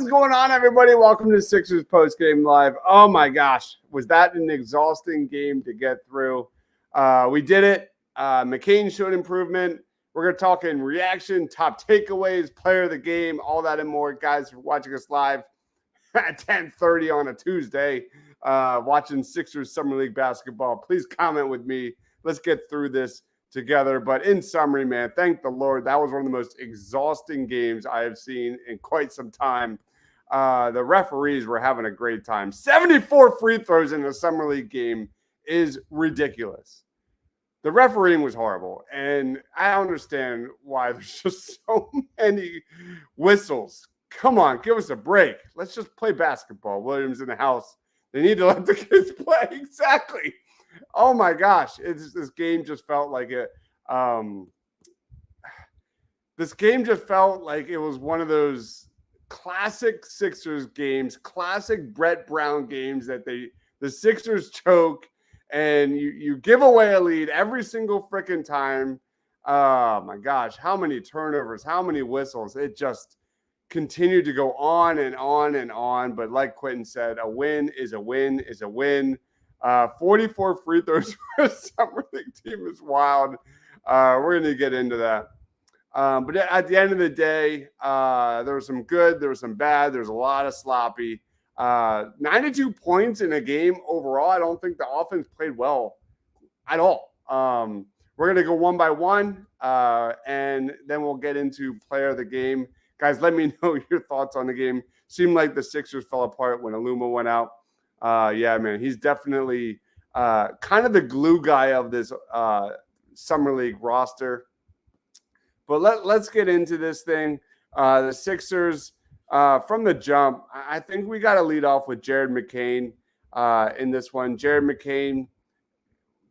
is going on, everybody? Welcome to Sixers Postgame Live. Oh my gosh, was that an exhausting game to get through? We did it. McCain showed improvement. We're going to talk in reaction, top takeaways, player of the game, all that and more. Guys, for watching us live at 10:30 on a Tuesday, watching Sixers Summer League basketball. Please comment with me. Let's get through this together. But in summary, man, thank the Lord. That was one of the most exhausting games I have seen in quite some time. The referees were having a great time. 74 free throws in a Summer League game is ridiculous. The refereeing was horrible, and I understand why there's just so many whistles. Come on, give us a break. Let's just play basketball. Williams in the house. They need to let the kids play. Exactly. Oh my gosh, this game just felt like it. This game just felt like it was one of those classic Sixers games, classic Brett Brown games that the Sixers choke and you give away a lead every single freaking time. Oh my gosh, how many turnovers, how many whistles. It just continued to go on and on and on. But like Quentin said, a win is a win is a win. 44 free throws for a Summer League team is wild. We're going to get into that. But at the end of the day, there was some good, there was some bad, there's a lot of sloppy. 92 points in a game overall. I don't think the offense played well at all. We're going to go one by one, and then we'll get into player of the game. Guys, let me know your thoughts on the game. Seemed like the Sixers fell apart when Aluma went out. Yeah, man, he's definitely kind of the glue guy of this Summer League roster. But let's get into this thing. The Sixers, from the jump, I think we got to lead off with Jared McCain in this one. Jared McCain,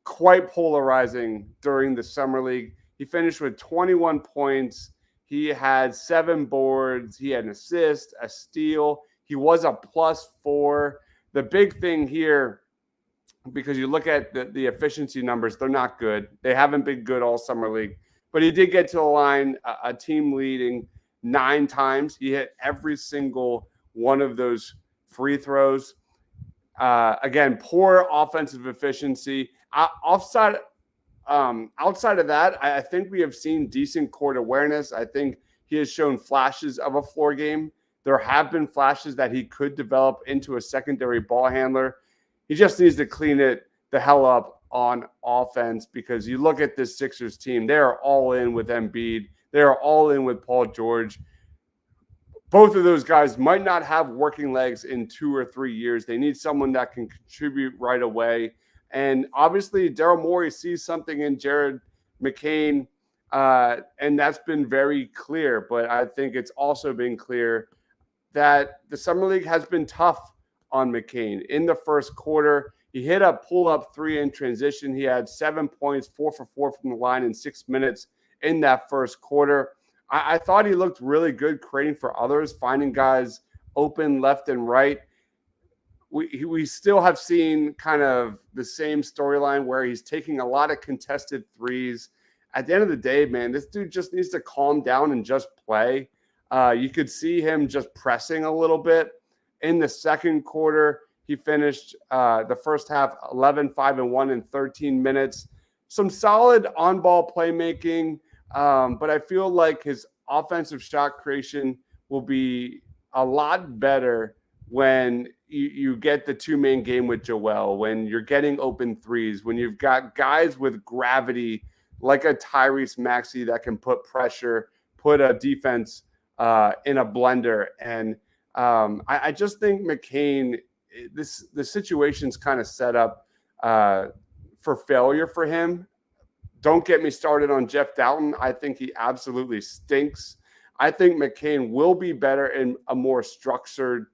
quite polarizing during the Summer League. He finished with 21 points. He had 7 boards. He had an assist, a steal. He was a +4. The big thing here, because you look at the efficiency numbers, they're not good. They haven't been good all Summer League. But he did get to the line, a team leading 9 times. He hit every single one of those free throws. Again, poor offensive efficiency. Outside of that, I think we have seen decent court awareness. I think he has shown flashes of a floor game. There have been flashes that he could develop into a secondary ball handler. He just needs to clean it the hell up on offense, because you look at this Sixers team, they are all in with Embiid. They are all in with Paul George. Both of those guys might not have working legs in 2 or 3 years. They need someone that can contribute right away. And obviously, Daryl Morey sees something in Jared McCain, and that's been very clear. But I think it's also been clear that the Summer League has been tough on McCain. In the first quarter, he hit a pull-up 3 in transition. He had 7 points, 4 for 4 from the line in 6 minutes in that first quarter. I thought he looked really good creating for others, finding guys open left and right. We still have seen kind of the same storyline where he's taking a lot of contested threes. At the end of the day, man, this dude just needs to calm down and just play. You could see him just pressing a little bit. In the second quarter, he finished the first half 11, 5, and 1 in 13 minutes. Some solid on-ball playmaking, but I feel like his offensive shot creation will be a lot better when you get the two-man game with Joel, when you're getting open threes, when you've got guys with gravity like a Tyrese Maxey that can put pressure, put a defense in a blender. And I just think McCain, the situation's kind of set up for failure for him. Don't get me started on Jeff Dalton. I think he absolutely stinks. I think McCain will be better in a more structured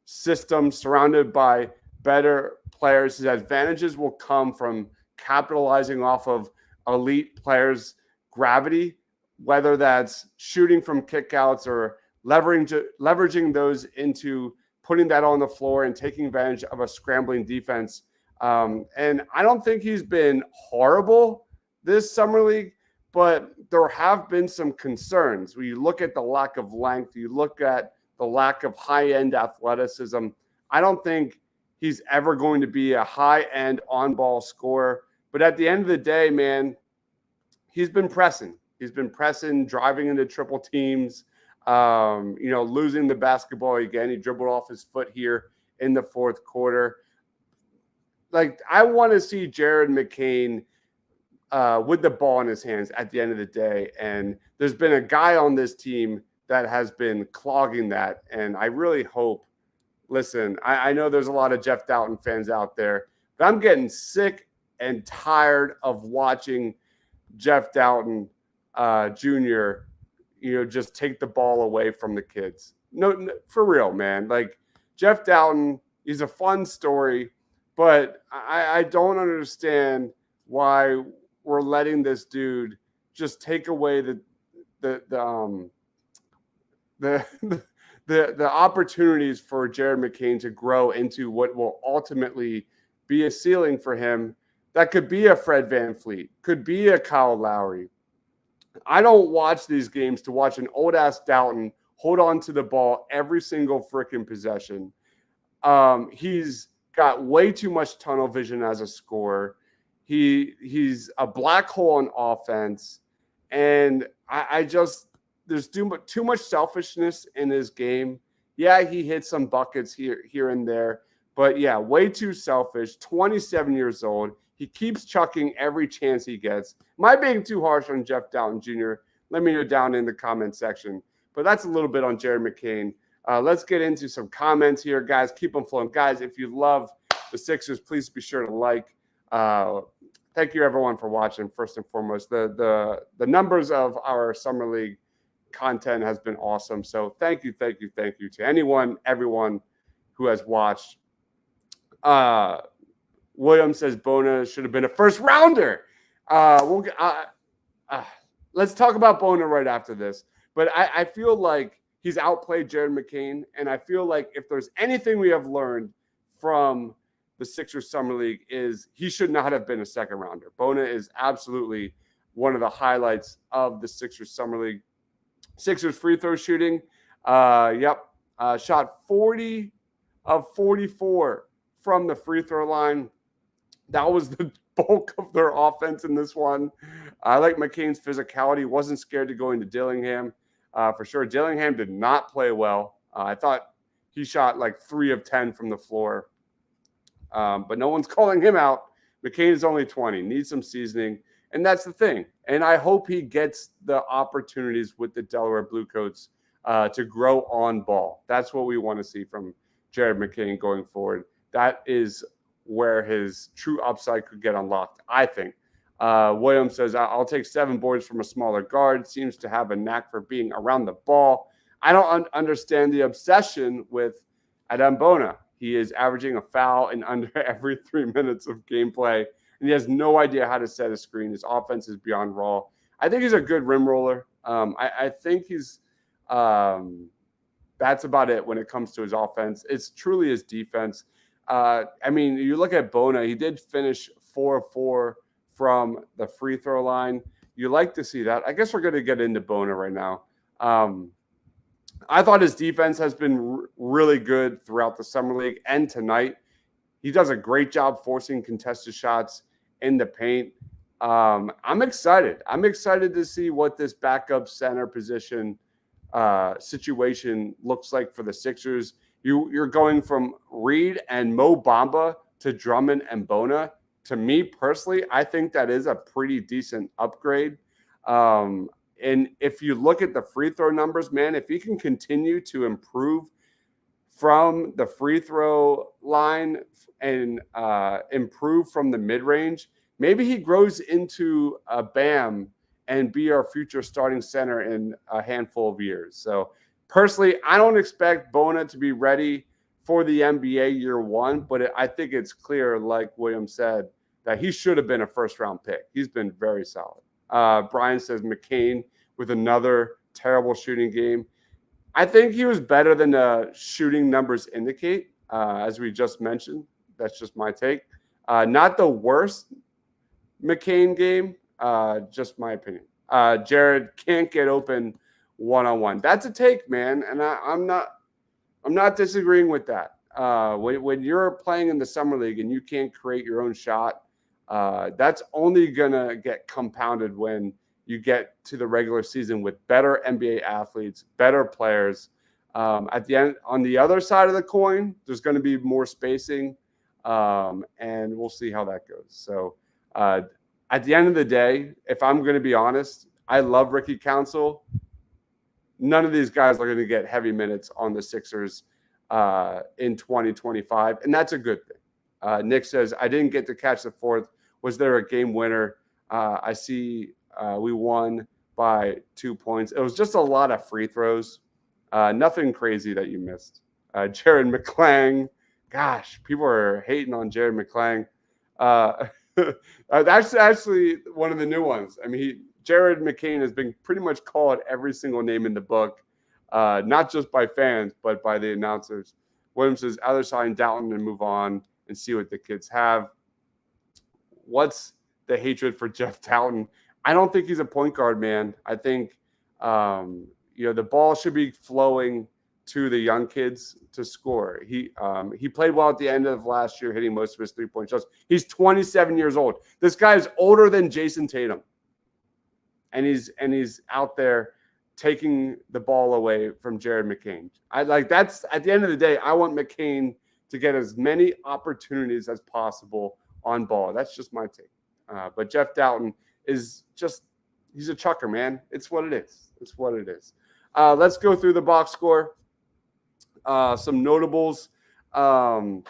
system surrounded by better players. His advantages will come from capitalizing off of elite players' gravity, whether that's shooting from kickouts or leveraging those into putting that on the floor and taking advantage of a scrambling defense. And I don't think he's been horrible this Summer League, but there have been some concerns. When you look at the lack of length, you look at the lack of high-end athleticism. I don't think he's ever going to be a high-end on-ball scorer. But at the end of the day, man, he's been pressing. He's been pressing, driving into triple teams, losing the basketball again. He dribbled off his foot here in the fourth quarter. Like, I want to see Jared McCain with the ball in his hands at the end of the day. And there's been a guy on this team that has been clogging that. And I really hope, listen, I know there's a lot of Jeff Doughton fans out there, but I'm getting sick and tired of watching Jeff Doughton Jr., just take the ball away from the kids. No, for real, man. Like, Jeff Doughton, he's a fun story, but I don't understand why we're letting this dude just take away the opportunities for Jared McCain to grow into what will ultimately be a ceiling for him. That could be a Fred VanVleet, could be a Kyle Lowry. I don't watch these games to watch an old-ass Doughton hold on to the ball every single freaking possession. He's got way too much tunnel vision as a scorer. He's a black hole on offense. And I just – there's too much selfishness in his game. Yeah, he hit some buckets here and there. But, yeah, way too selfish, 27 years old. He keeps chucking every chance he gets. Am I being too harsh on Jeff Doughton Jr.? Let me know down in the comment section. But that's a little bit on Jared McCain. Let's get into some comments here, guys. Keep them flowing. Guys, if you love the Sixers, please be sure to like. Thank you, everyone, for watching, first and foremost. The numbers of our Summer League content has been awesome. So thank you to everyone who has watched. William says Bona should have been a first rounder. Let's talk about Bona right after this. But I feel like he's outplayed Jared McCain, and I feel like if there's anything we have learned from the Sixers Summer League is he should not have been a second rounder. Bona is absolutely one of the highlights of the Sixers Summer League. Sixers free throw shooting. Shot 40 of 44 from the free throw line. That was the bulk of their offense in this one. I like McCain's physicality. Wasn't scared to go into Dillingham for sure. Dillingham did not play well. I thought he shot like 3 of 10 from the floor. But no one's calling him out. McCain is only 20, needs some seasoning. And that's the thing. And I hope he gets the opportunities with the Delaware Bluecoats to grow on ball. That's what we want to see from Jared McCain going forward. That is where his true upside could get unlocked, I think. William says, I'll take 7 boards from a smaller guard. Seems to have a knack for being around the ball. I don't understand the obsession with Adama Bona. He is averaging a foul in under every 3 minutes of gameplay, and he has no idea how to set a screen. His offense is beyond raw. I think he's a good rim roller. I think he's that's about it when it comes to his offense. It's truly his defense. You look at Bona, he did finish 4 of 4 from the free throw line. You like to see that. I guess we're going to get into Bona right now. I thought his defense has been really good throughout the Summer League and tonight. He does a great job forcing contested shots in the paint. I'm excited. I'm excited to see what this backup center position situation looks like for the Sixers. You're going from Reed and Mo Bamba to Drummond and Bona. To me personally, I think that is a pretty decent upgrade. And if you look at the free throw numbers, man, if he can continue to improve from the free throw line and improve from the mid-range, maybe he grows into a Bam and be our future starting center in a handful of years. So personally, I don't expect Bona to be ready for the NBA year one, but I think it's clear, like William said, that he should have been a first-round pick. He's been very solid. Brian says McCain with another terrible shooting game. I think he was better than the shooting numbers indicate, as we just mentioned. That's just my take. Not the worst McCain game, just my opinion. Jared can't get open one-on-one. That's a take, man. And I'm not I'm not disagreeing with that. When you're playing in the summer league and you can't create your own shot, that's only gonna get compounded when you get to the regular season with better NBA athletes, better players. At the end, on the other side of the coin, there's going to be more spacing, and we'll see how that goes. So, at the end of the day, if I'm going to be honest, I love Ricky Council. None of these guys are going to get heavy minutes on the Sixers in 2025, and that's a good thing. Nick says, I didn't get to catch the fourth. Was there a game winner? I see we won by 2 points. It was just a lot of free throws. Nothing crazy that you missed. Jared McClang. Gosh, people are hating on Jared McClang. That's actually one of the new ones. I mean, Jared McCain has been pretty much called every single name in the book, not just by fans, but by the announcers. Williams says, either sign Dalton and move on and see what the kids have. What's the hatred for Jeff Dalton? I don't think he's a point guard, man. I think, the ball should be flowing to the young kids to score. He played well at the end of last year, hitting most of his three-point shots. He's 27 years old. This guy is older than Jason Tatum. And he's out there taking the ball away from Jared McCain. That's at the end of the day, I want McCain to get as many opportunities as possible on ball. That's just my take. But Jeff Dalton is he's a chucker, man. It's what it is. It's what it is. Let's go through the box score. Some notables.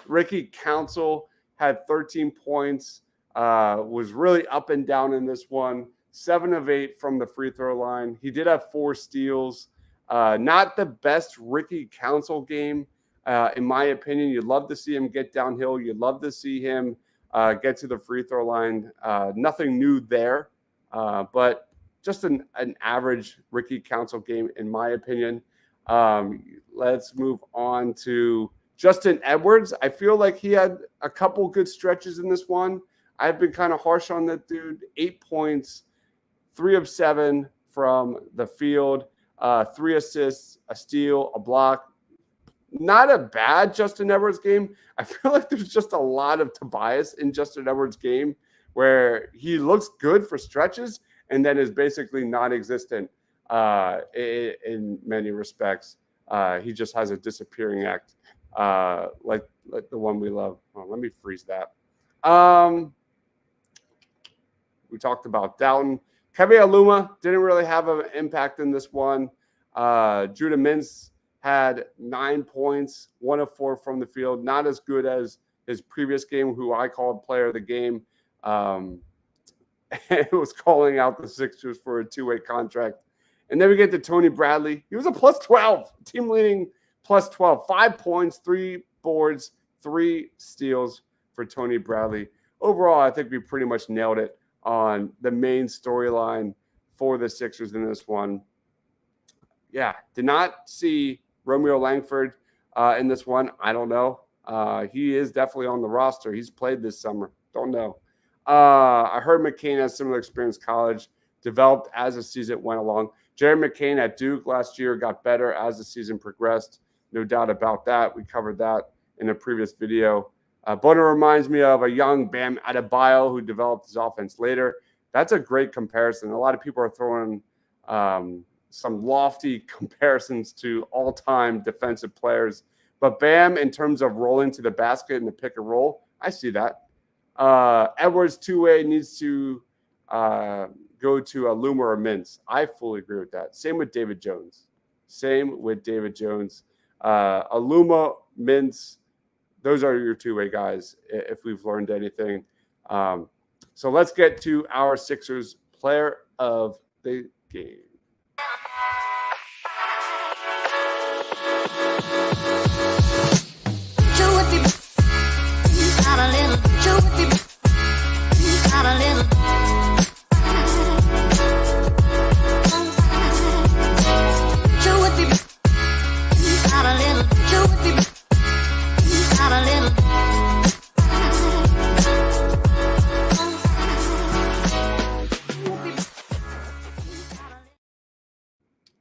Ricky Council had 13 points, was really up and down in this one. 7 of 8 from the free throw line. He did have 4 steals. Not the best Ricky Council game, in my opinion. You'd love to see him get downhill. You'd love to see him get to the free throw line. Nothing new there, but just an average Ricky Council game, in my opinion. Let's move on to Justin Edwards. I feel like he had a couple good stretches in this one. I've been kind of harsh on that dude. 8 points, 3 of 7 from the field, 3 assists, a steal, a block. Not a bad Justin Edwards game. I feel like there's just a lot of Tobias in Justin Edwards' game where he looks good for stretches and then is basically non-existent in many respects. He just has a disappearing act like the one we love. Oh, let me freeze that. We talked about Dalton. Keve Aluma didn't really have an impact in this one. Judah Mintz had 9 points, 1 of 4 from the field. Not as good as his previous game, who I called player of the game. It was calling out the Sixers for a 2-way contract. And then we get to Tony Bradley. He was a plus 12, team leading plus 12. 5 points, 3 boards, 3 steals for Tony Bradley. Overall, I think we pretty much nailed it on the main storyline for the Sixers in this one. Yeah, did not see Romeo Langford in this one. I don't know. He is definitely on the roster. He's played this summer. Don't know. I heard McCain has similar experience in college, developed as the season went along. Jared McCain at Duke last year got better as the season progressed. No doubt about that. We covered that in a previous video. Bona reminds me of a young Bam Adebayo who developed his offense later. That's a great comparison. A lot of people are throwing some lofty comparisons to all-time defensive players. But Bam, in terms of rolling to the basket and the pick and roll, I see that. Edwards 2-way needs to go to a Luma or Mintz. I fully agree with that. Same with David Jones. Aluma, Mintz, those are your 2-way guys, if we've learned anything. So let's get to our Sixers player of the game.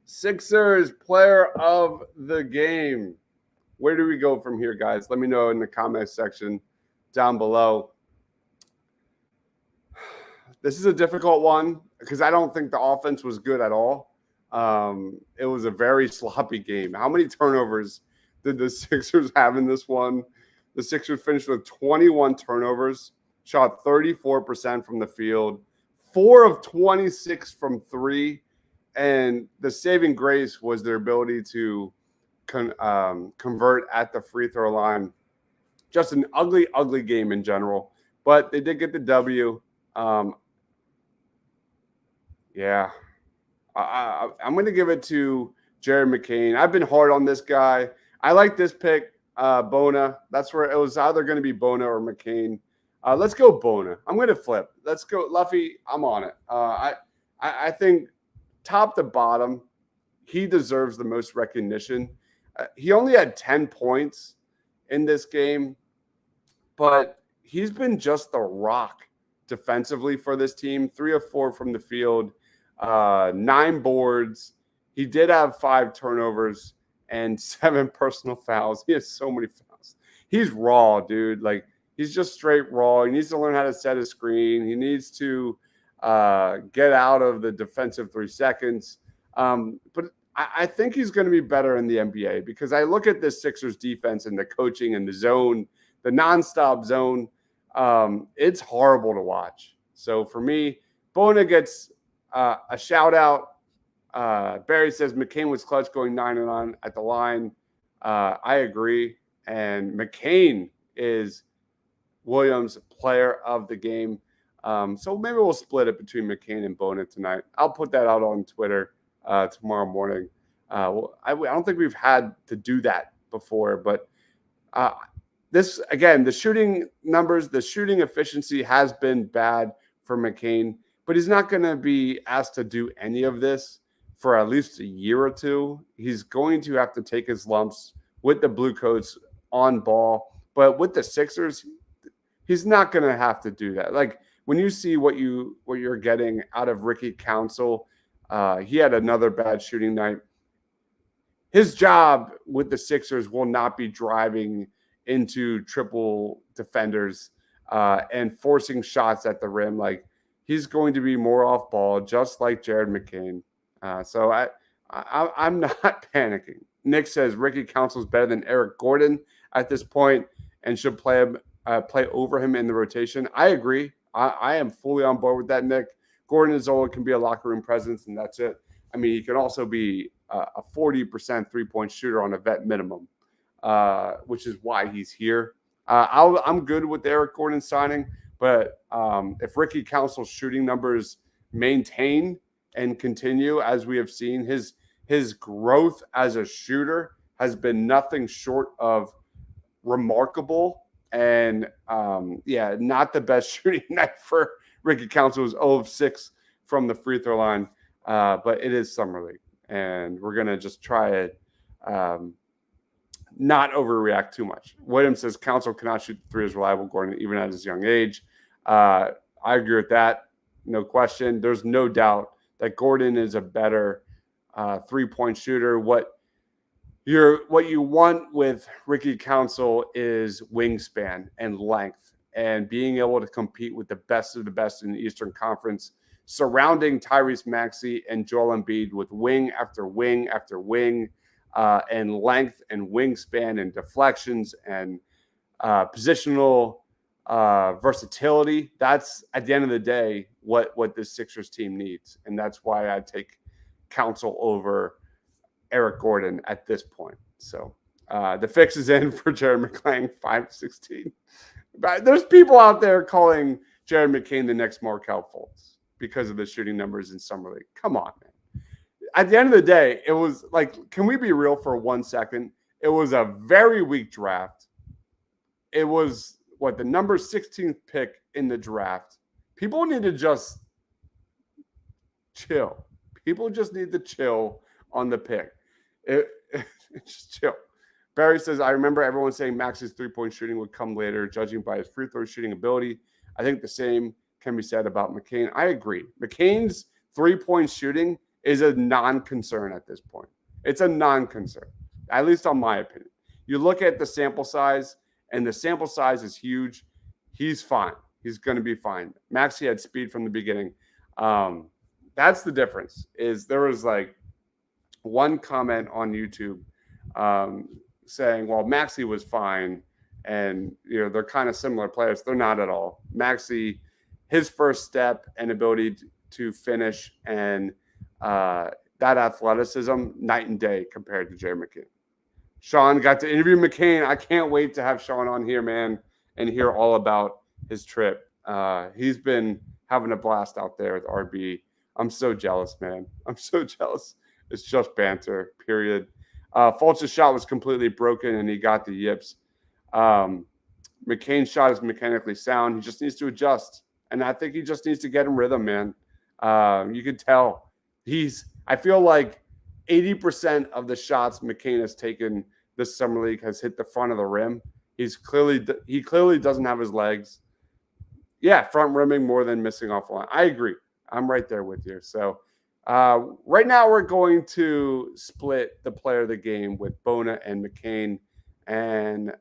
Sixers player of the game. Where do we go from here, guys? Let me know in the comments section down below. This is a difficult one because I don't think the offense was good at all. It was a very sloppy game. How many turnovers did the Sixers have in this one? The Sixers finished with 21 turnovers, shot 34% from the field, 4 of 26 from 3, and the saving grace was their ability to convert at the free throw line. Just an ugly, ugly game in general, but they did get the W. Yeah, I'm going to give it to Jared McCain. I've been hard on this guy. I like this pick, Bona. That's where it was either going to be Bona or McCain. Let's go Bona. I'm going to flip. Let's go Luffy. I'm on it. I think top to bottom, he deserves the most recognition. He only had 10 points in this game, but he's been just the rock defensively for this team. 3 of 4 from the field, 9 boards. He did have 5 turnovers and 7 personal fouls. He has so many fouls. He's raw, dude. Like, he's just straight raw. He needs to learn how to set a screen. He needs to get out of the defensive 3 seconds. But I think he's going to be better in the NBA because I look at this Sixers defense and the coaching and the zone, the nonstop zone. It's horrible to watch. So for me, Bona gets a shout out. Barry says McCain was clutch going 9-9 at the line. I agree. And McCain is Williams' player of the game. So maybe we'll split it between McCain and Bona tonight. I'll put that out on Twitter tomorrow morning. I don't think we've had to do that before, but this, again, the shooting numbers, the shooting efficiency has been bad for McCain, but he's not going to be asked to do any of this for at least a year or two. He's going to have to take his lumps with the Blue Coats on ball, but with the Sixers, he's not going to have to do that. Like, when you see what you're getting out of Ricky Council, he had another bad shooting night. His job with the Sixers will not be driving into triple defenders and forcing shots at the rim. Like, he's going to be more off ball, just like Jared McCain. So I'm not panicking. Nick says Ricky Council is better than Eric Gordon at this point and should play over him in the rotation. I agree. I am fully on board with that, Nick. Gordon Zola can be a locker room presence, and that's it. I mean, he can also be a 40% three-point shooter on a vet minimum, which is why he's here. I'm good with Eric Gordon signing, but if Ricky Council's shooting numbers maintain and continue as we have seen, his growth as a shooter has been nothing short of remarkable. And not the best shooting night for Ricky Council. Was 0 of 6 from the free throw line, but it is summer league, and we're gonna just try to not overreact too much. Williams says Council cannot shoot 3 as reliable, Gordon, even at his young age. I agree with that, no question. There's no doubt that Gordon is a better 3-point shooter. What you want with Ricky Council is wingspan and length and being able to compete with the best of the best in the Eastern Conference, surrounding Tyrese Maxey and Joel Embiid with wing after wing after wing, and length and wingspan and deflections and positional versatility. That's, at the end of the day, what this Sixers team needs. And that's why I take Council over Eric Gordon at this point. So the fix is in for Jared McClain, 5-16. But there's people out there calling Jared McCain the next Markelle Fultz because of the shooting numbers in summer league. Come on, man. At the end of the day, it was like, can we be real for 1 second? It was a very weak draft. It was the number 16th pick in the draft. People need to just chill. People just need to chill on the pick. Just chill. Barry says, I remember everyone saying Max's three-point shooting would come later, judging by his free throw shooting ability. I think the same can be said about McCain. I agree. McCain's three-point shooting is a non-concern at this point. It's a non-concern, at least on my opinion. you look at the sample size, and the sample size is huge. He's fine. He's going to be fine. Maxey had speed from the beginning. That's the difference. Is there was like one comment on YouTube saying, well, Maxey was fine, and they're kind of similar players. They're not at all. Maxey, his first step and ability to finish and that athleticism, night and day compared to Jerry McCain. Sean got to interview McCain. I can't wait to have Sean on here, man, and hear all about his trip. He's been having a blast out there with RB. I'm so jealous, man. I'm so jealous. It's just banter, period. Fultz's shot was completely broken, and he got the yips. McCain's shot is mechanically sound. He just needs to adjust, and I think he just needs to get in rhythm, man. You could tell I feel like 80% of the shots McCain has taken this summer league has hit the front of the rim. He clearly doesn't have his legs. Yeah, front rimming more than missing off the line. I agree. I'm right there with you. So right now we're going to split the player of the game with Bona and McCain and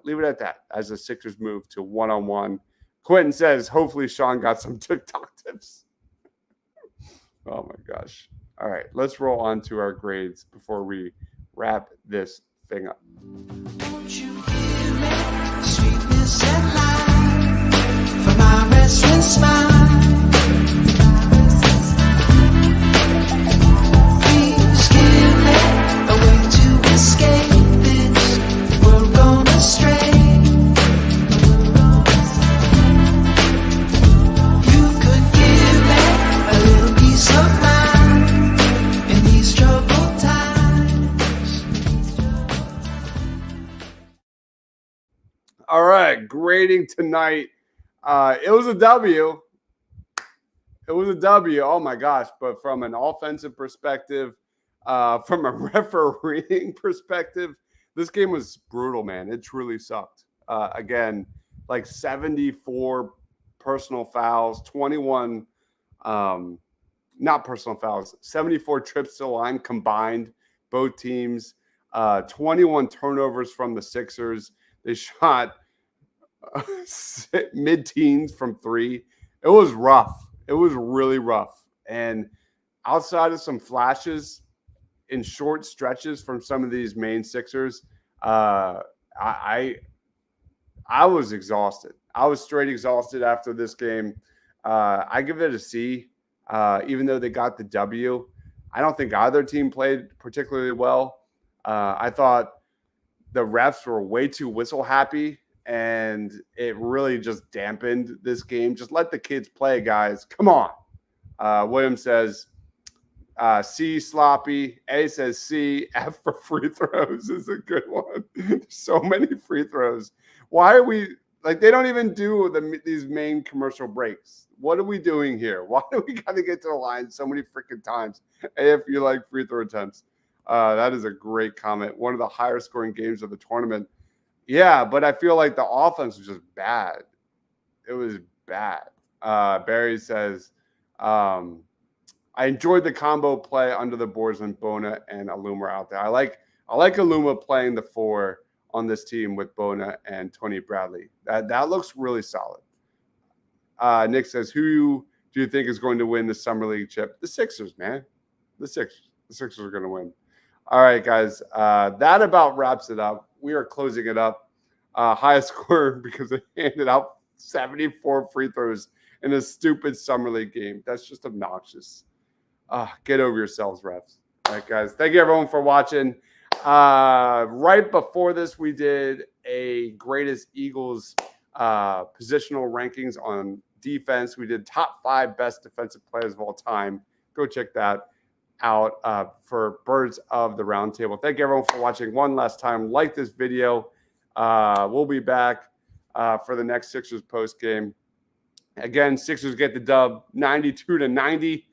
leave it at that as the Sixers move to one-on-one. Quentin says, hopefully Sean got some TikTok tips. Oh, my gosh. All right, let's roll on to our grades before we wrap this thing up. Won't you give me sweetness and light for my restless smile? Please give me a way to escape this world gone astray. You could give me a little piece of mind in these troubled times. All right, grading tonight. It was a W. It was a W. Oh, my gosh. But from an offensive perspective, from a refereeing perspective, this game was brutal, man. It truly sucked. Again, like 74 personal fouls, 21 not personal fouls, 74 trips to the line combined, both teams, 21 turnovers from the Sixers. They shot mid-teens from three. It was rough. It was really rough. And outside of some flashes in short stretches from some of these main Sixers, I was exhausted. I was straight exhausted after this game. I give it a C, even though they got the W. I don't think either team played particularly well. I thought the refs were way too whistle happy, and it really just dampened this game. Just let the kids play, guys. Come on. William says C, sloppy. A says C. F for free throws is a good one. So many free throws. Why are we like they don't even do these main commercial breaks? What are we doing here? Why do we got to get to the line so many freaking times? If you like free throw attempts. That is a great comment. One of the higher scoring games of the tournament. Yeah, but I feel like the offense was just bad. It was bad. Barry says, I enjoyed the combo play under the boards when Bona and Aluma out there. I like Aluma playing the four on this team with Bona and Tony Bradley. That looks really solid. Nick says, who do you think is going to win the Summer League chip? The Sixers, man. The Sixers. The Sixers are going to win. All right, guys. That about wraps it up. We are closing it up. Highest score because they handed out 74 free throws in a stupid Summer League game. That's just obnoxious. Get over yourselves, refs. All right, guys. Thank you, everyone, for watching. Right before this, we did a greatest Eagles positional rankings on defense. We did top 5 best defensive players of all time. Go check that out for Birds of the Roundtable. Thank you, everyone, for watching one last time. Like this video. We'll be back for the next Sixers post game. Again, Sixers get the dub 92-90.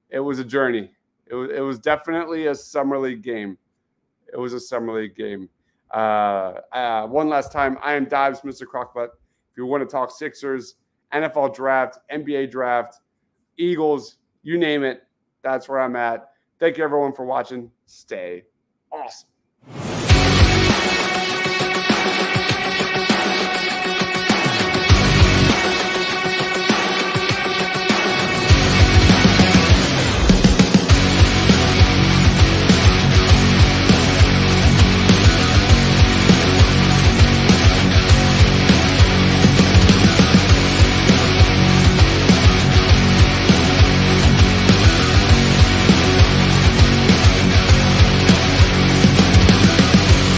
It was a journey. It was definitely a Summer League game. It was a Summer League game. One last time, I am Dives, Mr. Crockbutt. If you want to talk Sixers, NFL draft, NBA draft, Eagles, you name it, that's where I'm at. Thank you, everyone, for watching. Stay awesome.